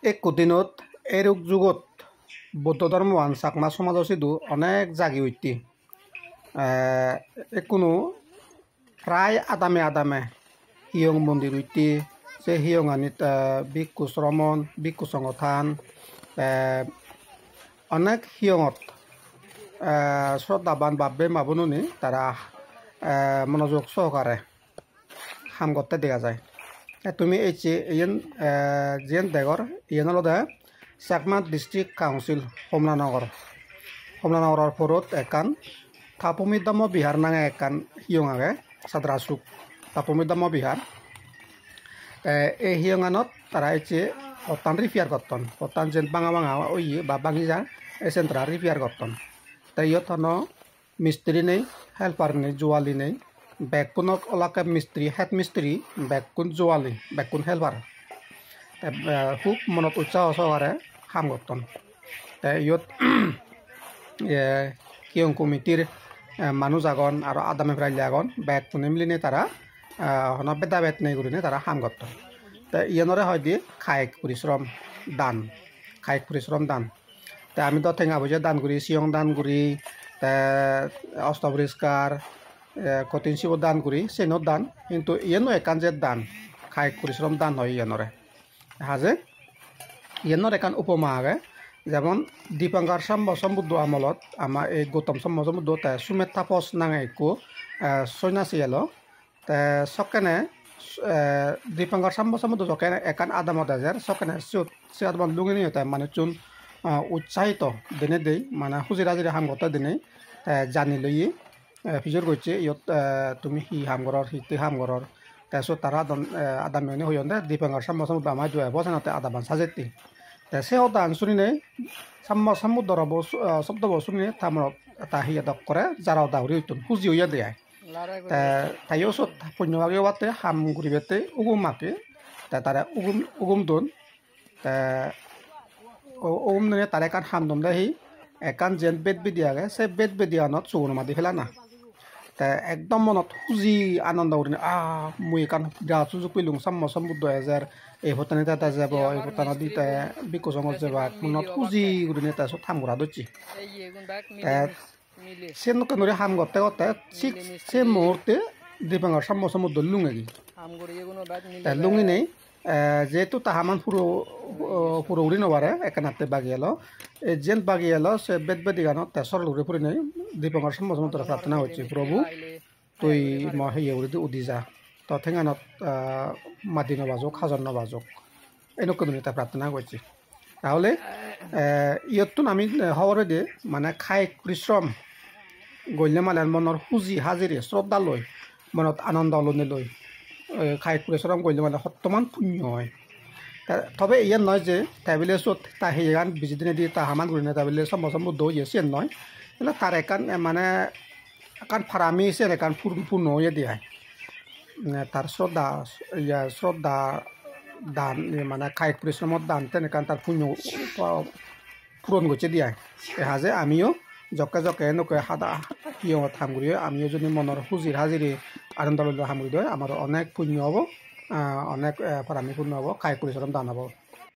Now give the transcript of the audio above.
এক দিনত এরূপ যুগত বৌদ্ধ ধর্মবান চাকমা সমাজ সিধু অনেক জাগি হইতি কোনো প্রায় আদামে আদামে হিয়ং মন্দির হইতি সে হিয়ঙানিত ভিক্ষু শ্রমণ ভিক্ষু সংগঠন অনেক হিয়ঙত শ্রদ্ধাবান ভাবে মাবনুনি তারা মনোযোগ সহকারে হাম করতে দেখা যায় তুমি এই যেন দেগর ইয়েন হলদে চাকমা ডিস্ট্রিক্ট কাউন্সিল কমলানগরের ফরত একান থাপুমিদাম বিহার নাঙে একান হিয়ং আগে সাদরাসুক থাপুমিদাম বিহার এই হিয়ঙানত তারা এসে হতান রিপেয়ার করতন হতান যেন বাঙা বাঙা ওই বা বাঙি যা এসেন তারা রিপেয়ার করতন তাই ইয়তন মিস্ত্রি নেই হেল্পার নেই জোয়ালি নেই বেকুনক ওলাকে মিস্ত্রি হেড মিস্ত্রি বেকুন জোয়ালি বেকুন হেল্পার খুব মনত উৎসাহ সহকারে কাম করতন ইয়ত কিয়ং কমিটির মানুষ আগন আর আদামে ফ্রাইলে আগন বেগ কোনে মিলিনে তারা বেদা বেদ নেই করে তারা কাম করতন তা ইয়নরে হয় দিয়ে কায়িক পরিশ্রম দান তা আমি তো ঠেঙা বুঝে দান করি সিয়ং দান করি অস্ত পরিষ্কার কঠিন শিব দান করি সেনত দান কিন্তু ইয়েনো একান যে দান কায়িক পরিশ্রম দান হয় ইয়েনরে হাজে ইয়েনর একান উপমা আগে যেমন দীপাঙ্কর সম্বুদ্ধ আমলত আমার এই গৌতম সম্বুদ্ধ সুমেত তাপস নাঙে একো সন্ন্যাসী এলো সকেনে দীপাঙ্কর সম্বুদ্ধ সকেনে একান আদামত আজার সকেনে সিয়াদমান লুঙিনি হতে মানে চুন উৎসাহিত দিনে দেই মানে হুজিরা হাজিরা হাম করতে দিনে জানি লইয়ে ফিজর করছে ইয়ত তুমি হি হামগরর হিতে হামগরর তাৰপিছত তারা আদা মেনে হইন দে দীপাঙ্কর সম্বুদ্ধ আমার জয় বসেনাতে আদাবান সাজেতি সে দান শুনি নেই সমুদ্র শব্দ শুনি থামর তা হিয়া দক করে যারা দাউরি হইতুন হুজি হইয়া দেয় তাইও সত পুণ্যভাগে বাতে হাম ঘুরি বেতে উগুম মাকে তারা উগুম দুন উগুম নে তার একান হাম দম দে হি একান যেন বেদ বেদিয়াগে সে বেদ বেদিয়ানত চৌন মাতি ফেলা না একদম মনত খুজি আনন্দ উঠে মুই কান বিৰাট সুযোগ পেলুং সমুদ্ৰ এজাৰ এই ভূটানি তাতে যাব এই ভূটানত দিতে বিকশঙত যাবা মনত খুজি উঠে তাৰপিছত হাম ঘূৰা দছি সে নতুনরে হাম করতে করতে ঠিক সে মুহূর্তে দীপাঙ্কর সমুদ্র লুঙে গি লুঙি নেই যেহেতু তাহামান পুরো উড়ি নবারে একানাতে বাগি এলো যেন বাগি এলো সে বেদ বেদি গানত সরল উড়ে ফুরি নেই দীপাঙ্কর সমুদ্র প্রার্থনা হচ্ছে প্রভু তুই হেয়ে উড়ি উদি যা তো ঠেঙানত মাটি নবাজক খাজন নবাজক এনেকুৱা দুটা প্রার্থনা করছি তাহলে ইয়তুন আমি হবরে দিয়ে মানে কায়িক পরিশ্রম গল্যে মালের মনের হুজি হাজিরে শ্রদ্ধা লই মনত আনন্দ আলোনে লই কায়িক পরিশ্রম করলে মানে সত্যমান পুণ্য হয় তবে ইয়ার নয় যে তাইবিলে চোত তা সেখান বিজি দিনে দিয়ে তা হামান ঘুরি না তাইবিলে সম্বুদ্ধ হয়ে সে নয় কিন্তু তার একান মানে একান ফারামি সে একান পূর্ণ হয়ে দিয়ে তার শ্রদ্ধা দান মানে কায়িক পরিশ্রমত দান তেনেকান তার পুণ্য পূরণ করছে দিয়ে হাজে আমিও জকে এনেকৈ সাদা হিয়ঙত হামগুৰি আমিও যদি মনৰ হুজিৰ হাজিৰি আনন্দ হামগুৰি দিয়ে আমাৰ অনেক পুণ্য হ'ব অনেক ফাৰামি পুণ্য হ'ব কায়িক পৰিশ্ৰম দান হ'ব